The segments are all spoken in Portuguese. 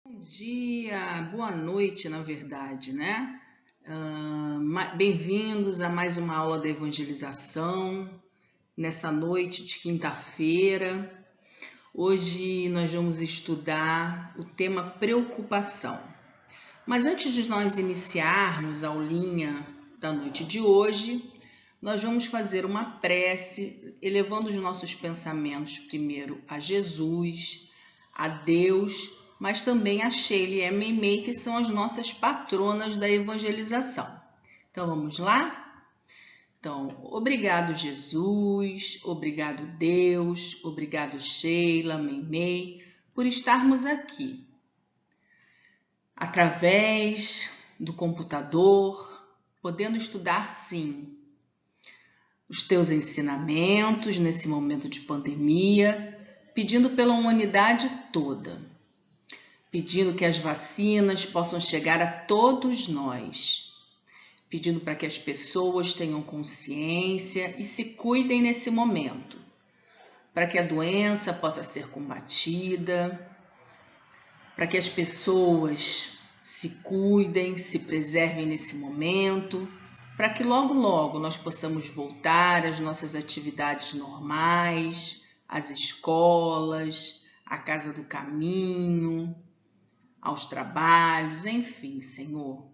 Bom dia, boa noite, na verdade, né? Bem-vindos a mais uma aula da evangelização, nessa noite de quinta-feira. Hoje nós vamos estudar o tema preocupação. Mas antes de nós iniciarmos a aulinha da noite de hoje, nós vamos fazer uma prece, elevando os nossos pensamentos primeiro a Jesus, a Deus, mas também a Sheila e a Meimei, que são as nossas patronas da evangelização. Então, vamos lá? Então, obrigado, Jesus, obrigado, Deus, obrigado, Sheila, Meimei, por estarmos aqui. Através do computador, podendo estudar, sim, os teus ensinamentos nesse momento de pandemia, pedindo pela humanidade toda, pedindo que as vacinas possam chegar a todos nós, pedindo para que as pessoas tenham consciência e se cuidem nesse momento, para que a doença possa ser combatida, para que as pessoas se cuidem, se preservem nesse momento, para que logo, logo nós possamos voltar às nossas atividades normais, às escolas, à casa do caminho, aos trabalhos, enfim, Senhor.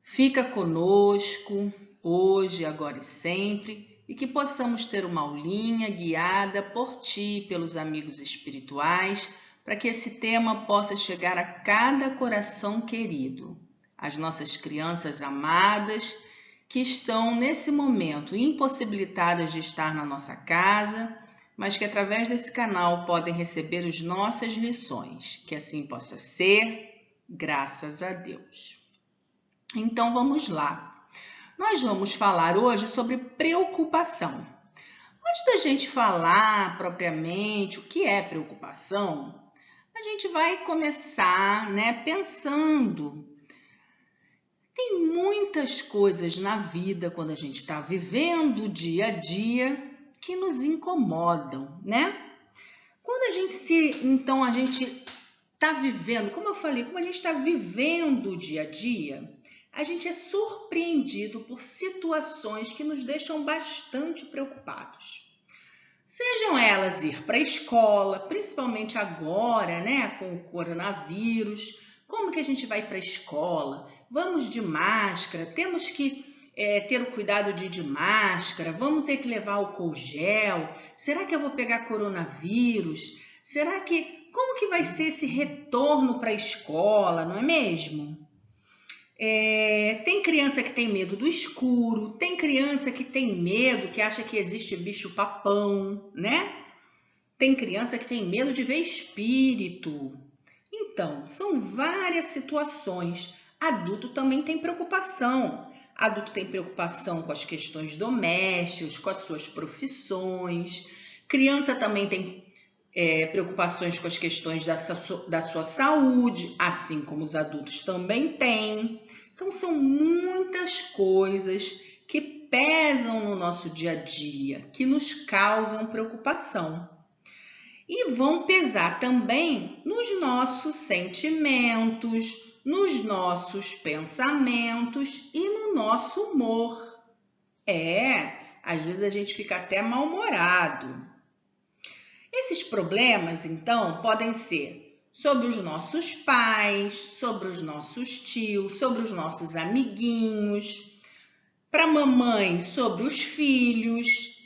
Fica conosco hoje, agora e sempre, e que possamos ter uma aulinha guiada por Ti, pelos amigos espirituais, para que esse tema possa chegar a cada coração querido, as nossas crianças amadas que estão nesse momento impossibilitadas de estar na nossa casa, mas que através desse canal podem receber as nossas lições. Que assim possa ser, graças a Deus. Então vamos lá. Nós vamos falar hoje sobre preocupação. Antes da gente falar propriamente o que é preocupação, a gente vai começar, pensando. Tem muitas coisas na vida, quando a gente está vivendo o dia a dia, que nos incomodam, Quando a gente está vivendo, como eu falei, como a gente está vivendo o dia a dia, a gente é surpreendido por situações que nos deixam bastante preocupados. Sejam elas ir para a escola, principalmente agora, com o coronavírus. Como que a gente vai para a escola? Vamos de máscara, temos que ter o cuidado de ir de máscara, vamos ter que levar álcool gel. Será que eu vou pegar coronavírus? Como que vai ser esse retorno para a escola, não é mesmo? Tem criança que tem medo do escuro, tem criança que tem medo, que acha que existe bicho-papão, Tem criança que tem medo de ver espírito. Então, são várias situações. Adulto também tem preocupação. Adulto tem preocupação com as questões domésticas, com as suas profissões. Criança também tem preocupações com as questões da sua saúde, assim como os adultos também têm. Então, são muitas coisas que pesam no nosso dia a dia, que nos causam preocupação. E vão pesar também nos nossos sentimentos, nos nossos pensamentos e no nosso humor. Às vezes a gente fica até mal-humorado. Esses problemas, então, podem ser sobre os nossos pais, sobre os nossos tios, sobre os nossos amiguinhos, para a mamãe, sobre os filhos,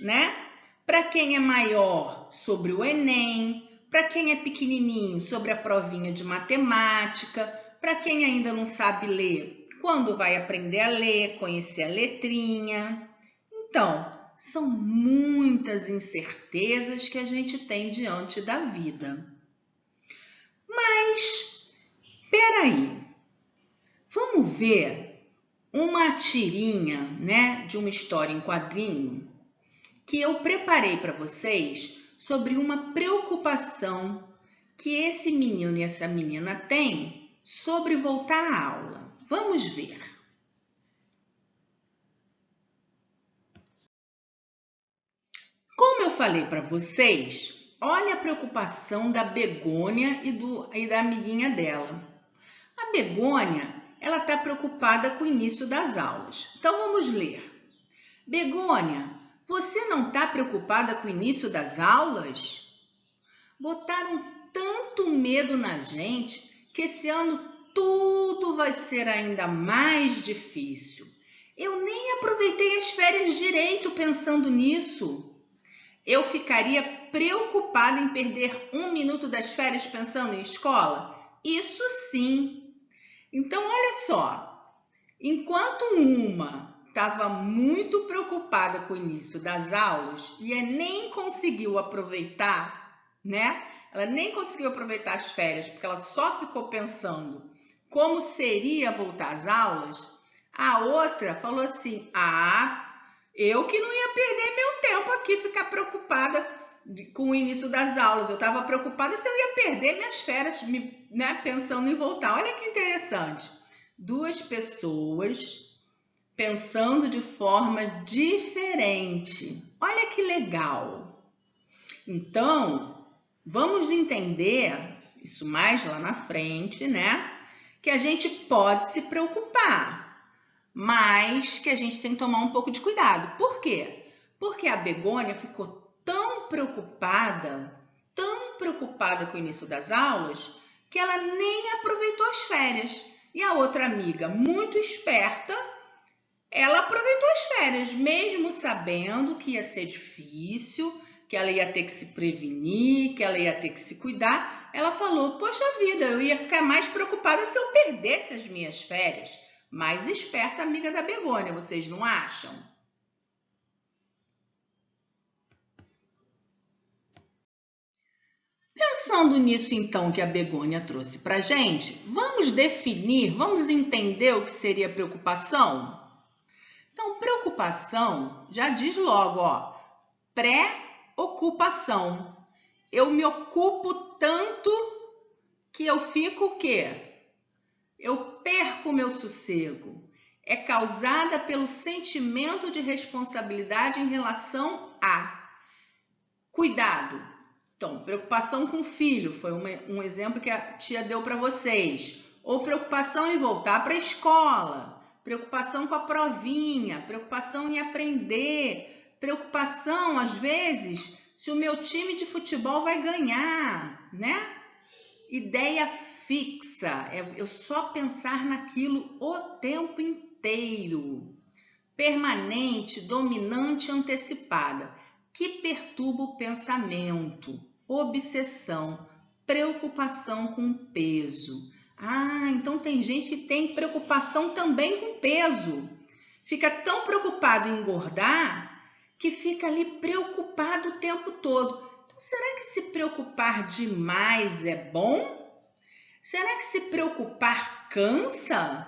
Para quem é maior, sobre o Enem, para quem é pequenininho, sobre a provinha de matemática, para quem ainda não sabe ler, quando vai aprender a ler, conhecer a letrinha. Então, são muitas incertezas que a gente tem diante da vida. Mas, peraí, vamos ver uma tirinha, de uma história em quadrinho que eu preparei para vocês sobre uma preocupação que esse menino e essa menina têm sobre voltar à aula. Vamos ver. Como eu falei para vocês, olha a preocupação da Begônia e da amiguinha dela. A Begônia, ela está preocupada com o início das aulas. Então, vamos ler. Begônia, você não está preocupada com o início das aulas? Botaram tanto medo na gente que esse ano tudo vai ser ainda mais difícil. Eu nem aproveitei as férias direito pensando nisso. Eu ficaria preocupada em perder 1 minuto das férias pensando em escola? Isso sim. Então, olha só, enquanto uma estava muito preocupada com o início das aulas e nem conseguiu aproveitar, né? Ela nem conseguiu aproveitar as férias porque ela só ficou pensando como seria voltar às aulas. A outra falou assim, eu que não ia perder meu tempo aqui, ficar preocupada com o início das aulas. Eu estava preocupada se eu ia perder minhas férias, né, pensando em voltar. Olha que interessante. 2 pessoas pensando de forma diferente. Olha que legal. Então, vamos entender isso mais lá na frente, né? Que a gente pode se preocupar, mas que a gente tem que tomar um pouco de cuidado. Por quê? Porque a Begônia ficou tão preocupada com o início das aulas, que ela nem aproveitou as férias. E a outra amiga, muito esperta, ela aproveitou as férias, mesmo sabendo que ia ser difícil, que ela ia ter que se prevenir, que ela ia ter que se cuidar. Ela falou, poxa vida, eu ia ficar mais preocupada se eu perdesse as minhas férias. Mais esperta amiga da Begônia, vocês não acham? Pensando nisso, então, que a Begônia trouxe para a gente, vamos definir, vamos entender o que seria preocupação? Então, preocupação já diz logo, ó, pré-ocupação. Eu me ocupo tanto que eu fico o quê? Eu perco o meu sossego. É causada pelo sentimento de responsabilidade em relação a cuidado. Então, preocupação com o filho, foi um exemplo que a tia deu para vocês. Ou preocupação em voltar para a escola, preocupação com a provinha, preocupação em aprender, preocupação, às vezes, se o meu time de futebol vai ganhar, né? Ideia fixa, é eu só pensar naquilo o tempo inteiro. Permanente, dominante, antecipada, que perturba o pensamento. Obsessão, preocupação com peso. Então tem gente que tem preocupação também com peso. Fica tão preocupado em engordar que fica ali preocupado o tempo todo. Então, será que se preocupar demais é bom? Será que se preocupar cansa?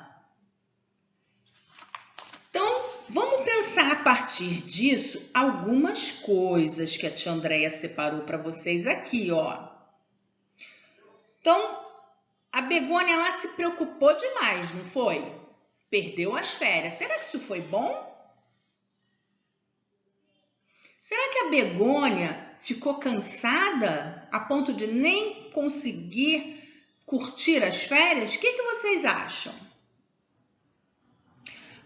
Então, vamos pensar a partir disso algumas coisas que a tia Andréia separou para vocês aqui, ó. Então, a Begônia lá se preocupou demais, não foi? Perdeu as férias. Será que isso foi bom? Será que a Begônia ficou cansada a ponto de nem conseguir curtir as férias? O que vocês acham?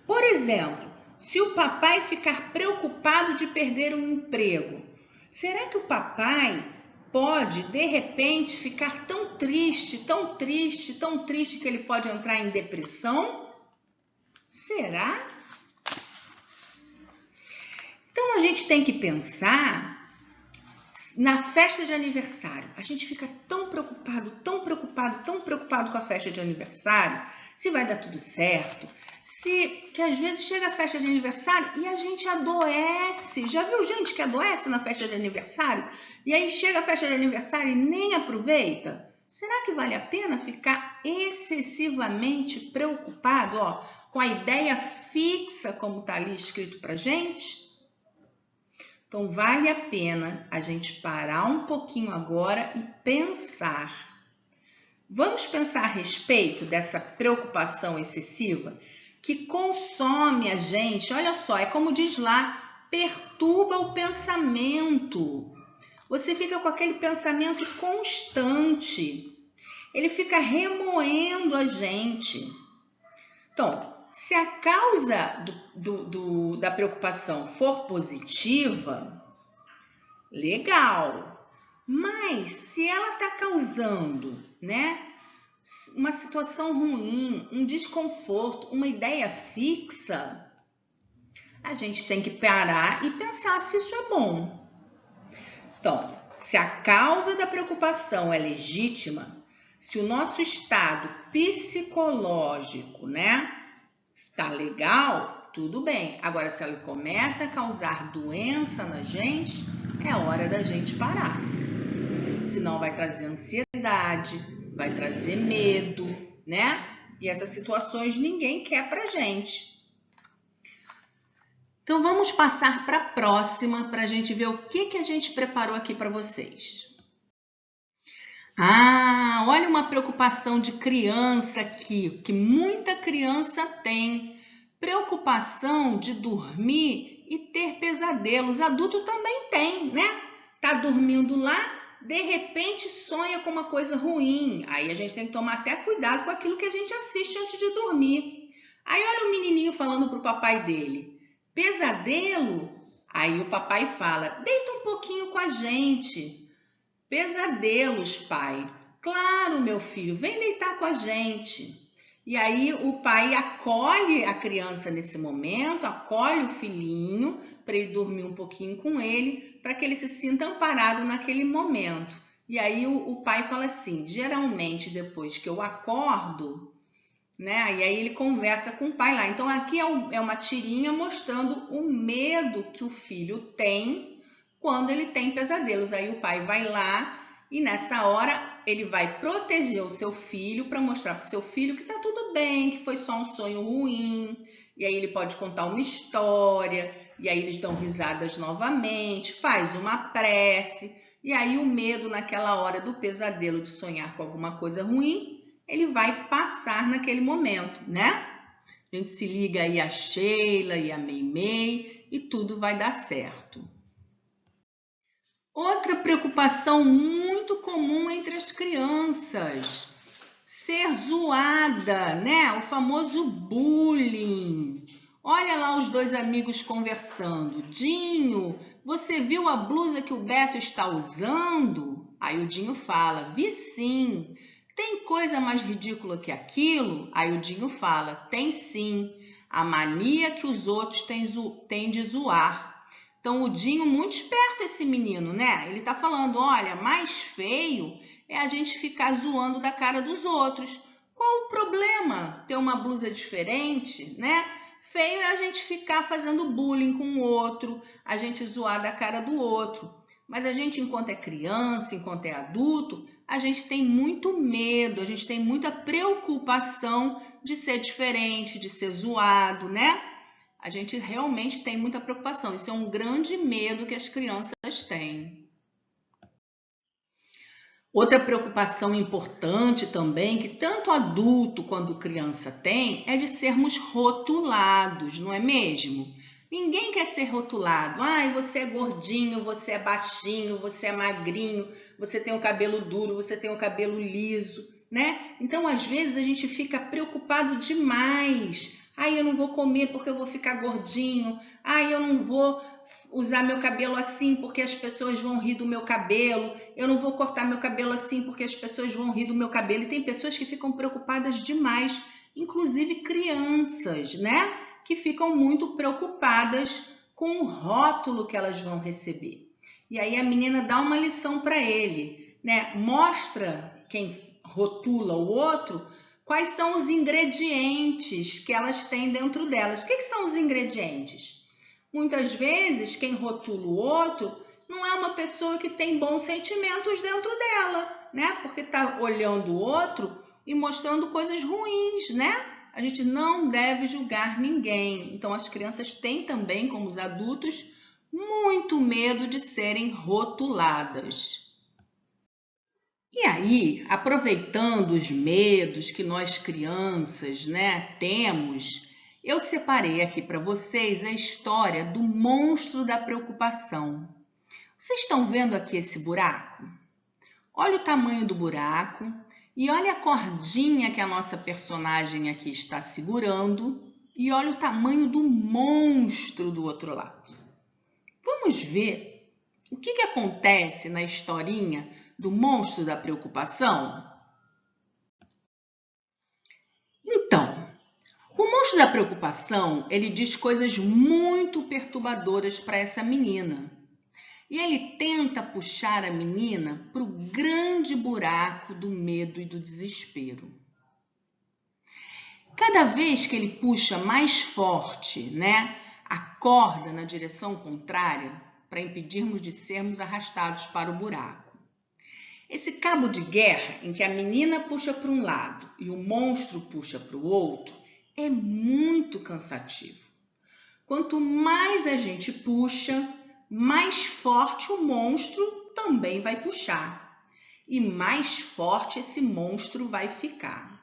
Por exemplo, se o papai ficar preocupado de perder o emprego, será que o papai pode, de repente, ficar tão triste que ele pode entrar em depressão? Será? Então, a gente tem que pensar na festa de aniversário. A gente fica tão preocupado com a festa de aniversário, se vai dar tudo certo, que às vezes chega a festa de aniversário e a gente adoece. Já viu gente que adoece na festa de aniversário? E aí chega a festa de aniversário e nem aproveita? Será que vale a pena ficar excessivamente preocupado, com a ideia fixa como está ali escrito para a gente? Então, vale a pena a gente parar um pouquinho agora e pensar. Vamos pensar a respeito dessa preocupação excessiva que consome a gente. Olha só, é como diz lá, perturba o pensamento. Você fica com aquele pensamento constante. Ele fica remoendo a gente. Então, se a causa da preocupação for positiva, legal. Mas se ela está causando, né, uma situação ruim, um desconforto, uma ideia fixa, a gente tem que parar e pensar se isso é bom. Então, se a causa da preocupação é legítima, se o nosso estado psicológico, né, tá legal, tudo bem. Agora, se ela começa a causar doença na gente, é hora da gente parar. Senão vai trazer ansiedade, vai trazer medo, né? E essas situações ninguém quer pra gente. Então, vamos passar para a próxima para a gente ver o que a gente preparou aqui para vocês. Ah, olha uma preocupação de criança aqui, que muita criança tem. Preocupação de dormir e ter pesadelos. Adulto também tem, né? Tá dormindo lá, de repente sonha com uma coisa ruim. Aí a gente tem que tomar até cuidado com aquilo que a gente assiste antes de dormir. Aí olha o menininho falando pro papai dele: pesadelo? Aí o papai fala: deita um pouquinho com a gente. Pesadelos, pai. Claro, meu filho, vem deitar com a gente. E aí o pai acolhe a criança nesse momento, acolhe o filhinho para ele dormir um pouquinho com ele, para que ele se sinta amparado naquele momento. E aí o pai fala assim: geralmente depois que eu acordo, né? E aí ele conversa com o pai lá. Então aqui é uma tirinha mostrando o medo que o filho tem quando ele tem pesadelos. Aí o pai vai lá e nessa hora ele vai proteger o seu filho para mostrar para o seu filho que está tudo bem, que foi só um sonho ruim. E aí ele pode contar uma história, e aí eles dão risadas novamente, faz uma prece. E aí o medo naquela hora do pesadelo de sonhar com alguma coisa ruim, ele vai passar naquele momento, né? A gente se liga aí a Sheila e a Meimei e tudo vai dar certo. Outra preocupação muito comum entre as crianças, ser zoada, né? O famoso bullying. Olha lá os dois amigos conversando. Dinho, você viu a blusa que o Beto está usando? Aí o Dinho fala: vi sim. Tem coisa mais ridícula que aquilo? Aí o Dinho fala: tem sim. A mania que os outros têm de zoar. Então, o Dinho, muito esperto esse menino, né? Ele tá falando: olha, mais feio é a gente ficar zoando da cara dos outros. Qual o problema? Ter uma blusa diferente, né? Feio é a gente ficar fazendo bullying com o outro, a gente zoar da cara do outro. Mas a gente, enquanto é criança, enquanto é adulto, a gente tem muito medo, a gente tem muita preocupação de ser diferente, de ser zoado, né? A gente realmente tem muita preocupação. Isso é um grande medo que as crianças têm. Outra preocupação importante também, que tanto adulto quanto criança tem, é de sermos rotulados, não é mesmo? Ninguém quer ser rotulado. Ai, você é gordinho, você é baixinho, você é magrinho, você tem o cabelo duro, você tem o cabelo liso, né? Então, às vezes, a gente fica preocupado demais. Ai, eu não vou comer porque eu vou ficar gordinho. Ai, eu não vou usar meu cabelo assim porque as pessoas vão rir do meu cabelo. Eu não vou cortar meu cabelo assim porque as pessoas vão rir do meu cabelo. E tem pessoas que ficam preocupadas demais, inclusive crianças, né? Que ficam muito preocupadas com o rótulo que elas vão receber. E aí a menina dá uma lição para ele, né? Mostra quem rotula o outro quais são os ingredientes que elas têm dentro delas. O que são os ingredientes? Muitas vezes, quem rotula o outro não é uma pessoa que tem bons sentimentos dentro dela, né? Porque está olhando o outro e mostrando coisas ruins, né? A gente não deve julgar ninguém. Então, as crianças têm também, como os adultos, muito medo de serem rotuladas. E aí, aproveitando os medos que nós crianças, né, temos, eu separei aqui para vocês a história do monstro da preocupação. Vocês estão vendo aqui esse buraco? Olha o tamanho do buraco e olha a cordinha que a nossa personagem aqui está segurando e olha o tamanho do monstro do outro lado. Vamos ver o que acontece na historinha do monstro da preocupação? Então, o monstro da preocupação, ele diz coisas muito perturbadoras para essa menina. E ele tenta puxar a menina para o grande buraco do medo e do desespero. Cada vez que ele puxa mais forte, a corda na direção contrária, para impedirmos de sermos arrastados para o buraco. Esse cabo de guerra em que a menina puxa para um lado e o monstro puxa para o outro é muito cansativo. Quanto mais a gente puxa, mais forte o monstro também vai puxar e mais forte esse monstro vai ficar.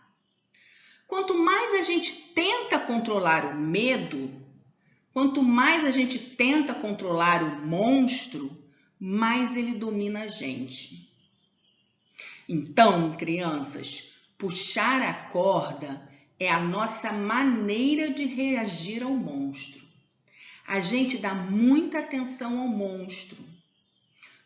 Quanto mais a gente tenta controlar o medo, quanto mais a gente tenta controlar o monstro, mais ele domina a gente. Então, crianças, puxar a corda é a nossa maneira de reagir ao monstro. A gente dá muita atenção ao monstro.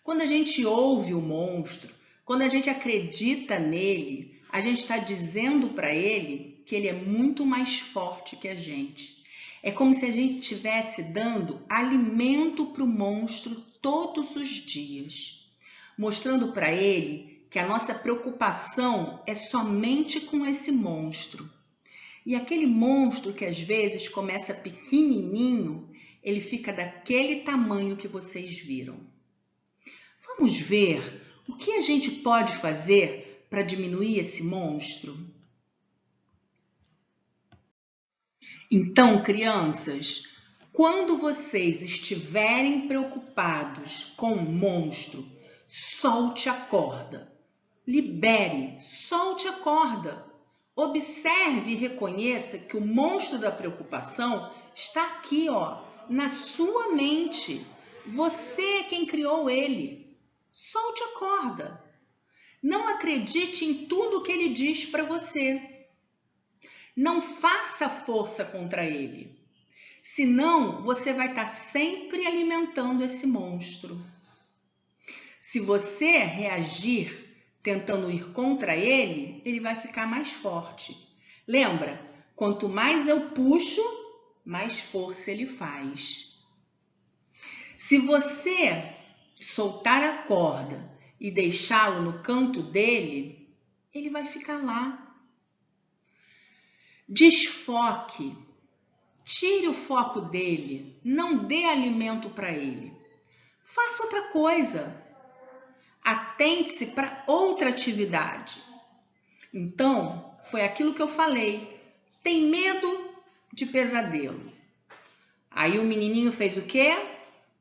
Quando a gente ouve o monstro, quando a gente acredita nele, a gente está dizendo para ele que ele é muito mais forte que a gente. É como se a gente estivesse dando alimento para o monstro todos os dias, mostrando para ele que a nossa preocupação é somente com esse monstro. E aquele monstro que às vezes começa pequenininho, ele fica daquele tamanho que vocês viram. Vamos ver o que a gente pode fazer para diminuir esse monstro? Então, crianças, quando vocês estiverem preocupados com o monstro, solte a corda. Libere, solte a corda. Observe e reconheça que o monstro da preocupação está aqui, na sua mente. Você é quem criou ele. Solte a corda. Não acredite em tudo que ele diz para você. Não faça força contra ele. Senão, você vai estar sempre alimentando esse monstro. Se você reagir tentando ir contra ele, ele vai ficar mais forte. Lembra? Quanto mais eu puxo, mais força ele faz. Se você soltar a corda e deixá-lo no canto dele, ele vai ficar lá. Desfoque. Tire o foco dele. Não dê alimento para ele. Faça outra coisa. Atente-se para outra atividade. Então, foi aquilo que eu falei. Tem medo de pesadelo. Aí o menininho fez o quê?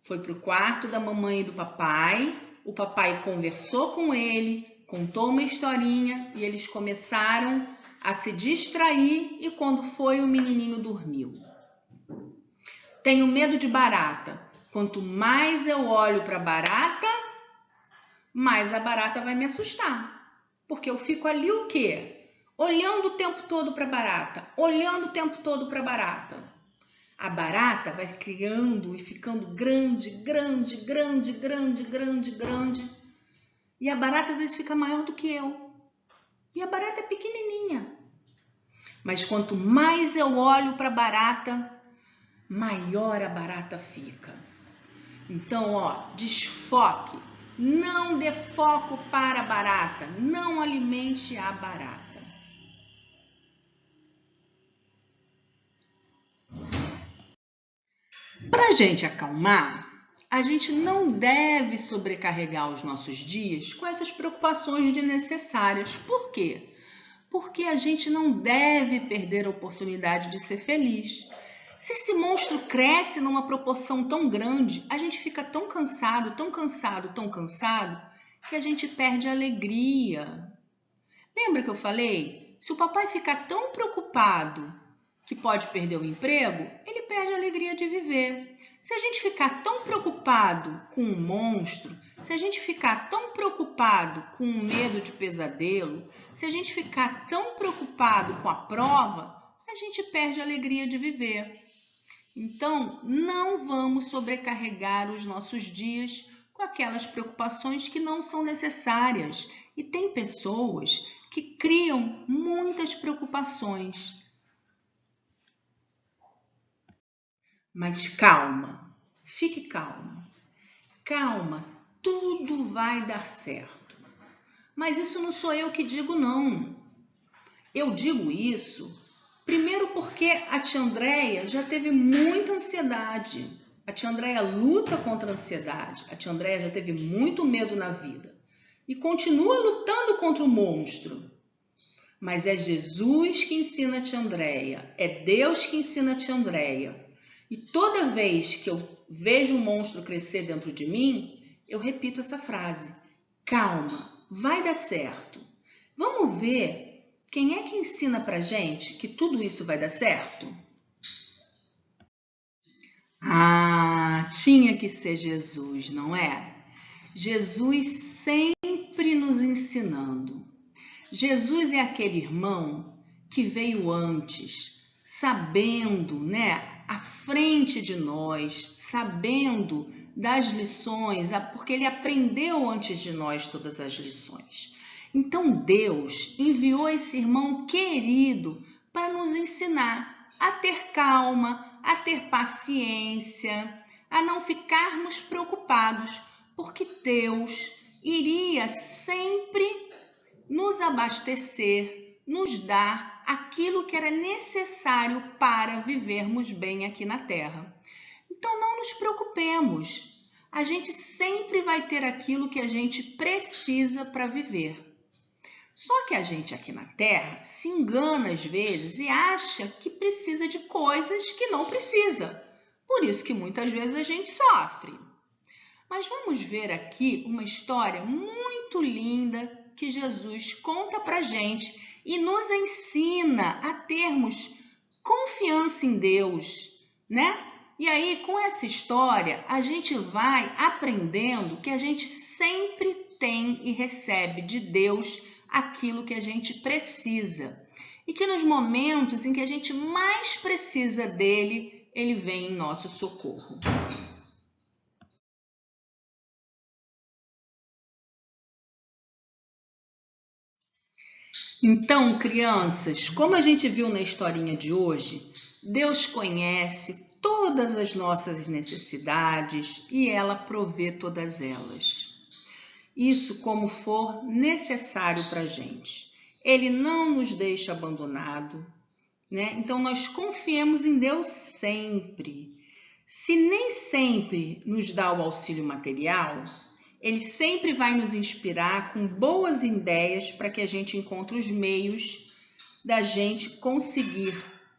Foi para o quarto da mamãe e do papai. O papai conversou com ele, contou uma historinha e eles começaram a se distrair e quando foi o menininho dormiu. Tenho medo de barata. Quanto mais eu olho para a barata, mais a barata vai me assustar. Porque eu fico ali o quê? Olhando o tempo todo para a barata. Olhando o tempo todo para a barata. A barata vai criando e ficando grande, grande, grande, grande, grande, grande. E a barata às vezes fica maior do que eu. E a barata é pequenininha. Mas quanto mais eu olho para a barata, maior a barata fica. Então, desfoque. Não dê foco para a barata. Não alimente a barata. Para a gente acalmar, a gente não deve sobrecarregar os nossos dias com essas preocupações desnecessárias. Por quê? Porque a gente não deve perder a oportunidade de ser feliz. Se esse monstro cresce numa proporção tão grande, a gente fica tão cansado, tão cansado, tão cansado, que a gente perde a alegria. Lembra que eu falei? Se o papai ficar tão preocupado que pode perder o emprego, ele perde a alegria de viver. Se a gente ficar tão preocupado com um monstro, se a gente ficar tão preocupado com o medo de pesadelo, se a gente ficar tão preocupado com a prova, a gente perde a alegria de viver. Então, não vamos sobrecarregar os nossos dias com aquelas preocupações que não são necessárias. E tem pessoas que criam muitas preocupações. Mas calma, fique calma. Calma, tudo vai dar certo. Mas isso não sou eu que digo, não. Eu digo isso primeiro porque a tia Andréia já teve muita ansiedade. A tia Andréia luta contra a ansiedade. A tia Andréia já teve muito medo na vida. E continua lutando contra o monstro. Mas é Jesus que ensina a tia Andréia. É Deus que ensina a tia Andréia. E toda vez que eu vejo um monstro crescer dentro de mim, eu repito essa frase. Calma, vai dar certo. Vamos ver quem é que ensina pra gente que tudo isso vai dar certo? Ah, tinha que ser Jesus, não é? Jesus sempre nos ensinando. Jesus é aquele irmão que veio antes, sabendo, à frente de nós, sabendo das lições, porque ele aprendeu antes de nós todas as lições. Então Deus enviou esse irmão querido para nos ensinar a ter calma, a ter paciência, a não ficarmos preocupados, porque Deus iria sempre nos abastecer, nos dar aquilo que era necessário para vivermos bem aqui na Terra. Então não nos preocupemos, a gente sempre vai ter aquilo que a gente precisa para viver. Só que a gente aqui na Terra se engana às vezes e acha que precisa de coisas que não precisa. Por isso que muitas vezes a gente sofre. Mas vamos ver aqui uma história muito linda que Jesus conta pra gente e nos ensina a termos confiança em Deus, né? E aí, com essa história, a gente vai aprendendo que a gente sempre tem e recebe de Deus aquilo que a gente precisa. E que nos momentos em que a gente mais precisa dele, ele vem em nosso socorro. Então, crianças, como a gente viu na historinha de hoje, Deus conhece todas as nossas necessidades e ela provê todas elas. Isso como for necessário para a gente. Ele não nos deixa abandonado, né? Então, nós confiemos em Deus sempre. Se nem sempre nos dá o auxílio material, ele sempre vai nos inspirar com boas ideias para que a gente encontre os meios da gente conseguir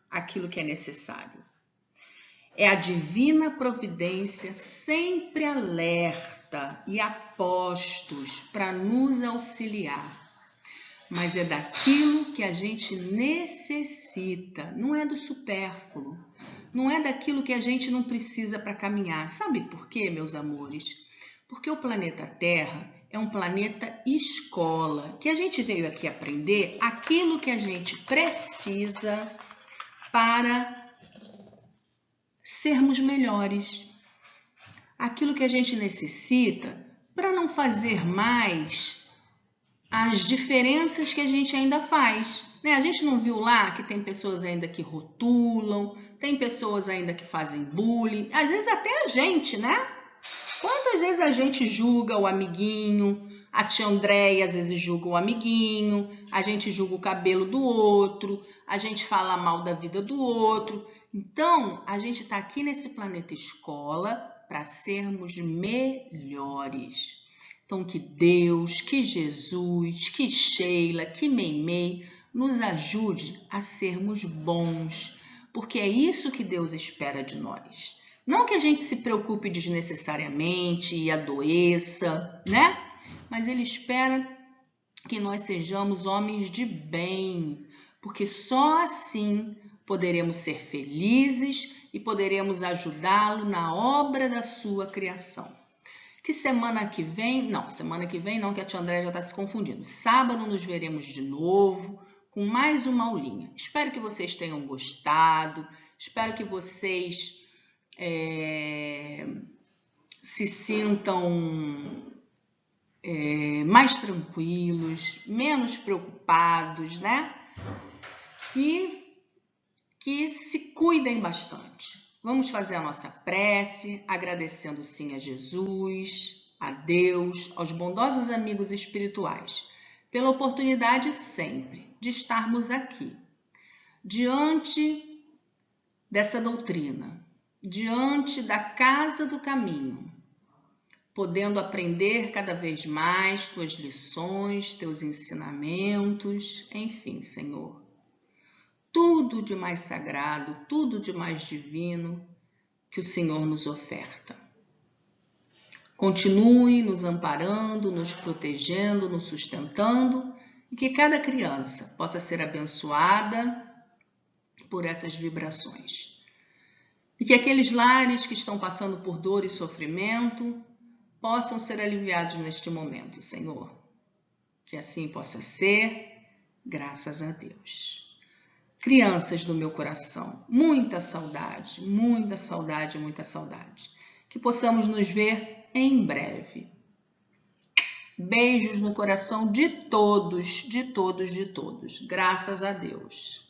aquilo que é necessário. É a divina providência sempre alerta e a postos para nos auxiliar. Mas é daquilo que a gente necessita, não é do supérfluo, não é daquilo que a gente não precisa para caminhar. Sabe por quê, meus amores? Porque o planeta Terra é um planeta escola, que a gente veio aqui aprender aquilo que a gente precisa para sermos melhores. Aquilo que a gente necessita para não fazer mais as diferenças que a gente ainda faz. A gente não viu lá que tem pessoas ainda que rotulam, tem pessoas ainda que fazem bullying, às vezes até a gente, né? Quantas vezes a gente julga o amiguinho, a tia Andréia às vezes julga o amiguinho, a gente julga o cabelo do outro, a gente fala mal da vida do outro. Então, a gente está aqui nesse planeta escola para sermos melhores. Então, que Deus, que Jesus, que Sheila, que Meimei nos ajude a sermos bons, porque é isso que Deus espera de nós. Não que a gente se preocupe desnecessariamente e adoeça, né? Mas Ele espera que nós sejamos homens de bem, porque só assim poderemos ser felizes e poderemos ajudá-lo na obra da sua criação. Que semana que vem não, que a tia Andréia já está se confundindo. Sábado nos veremos de novo com mais uma aulinha. Espero que vocês tenham gostado, espero que vocês se sintam mais tranquilos, menos preocupados, né? E que se cuidem bastante. Vamos fazer a nossa prece, agradecendo sim a Jesus, a Deus, aos bondosos amigos espirituais, pela oportunidade sempre de estarmos aqui, diante dessa doutrina, diante da casa do caminho, podendo aprender cada vez mais tuas lições, teus ensinamentos, enfim, Senhor. Tudo de mais sagrado, tudo de mais divino que o Senhor nos oferta. Continue nos amparando, nos protegendo, nos sustentando e que cada criança possa ser abençoada por essas vibrações. E que aqueles lares que estão passando por dor e sofrimento possam ser aliviados neste momento, Senhor. Que assim possa ser, graças a Deus. Crianças do meu coração, muita saudade, muita saudade, muita saudade. Que possamos nos ver em breve. Beijos no coração de todos, de todos, de todos. Graças a Deus.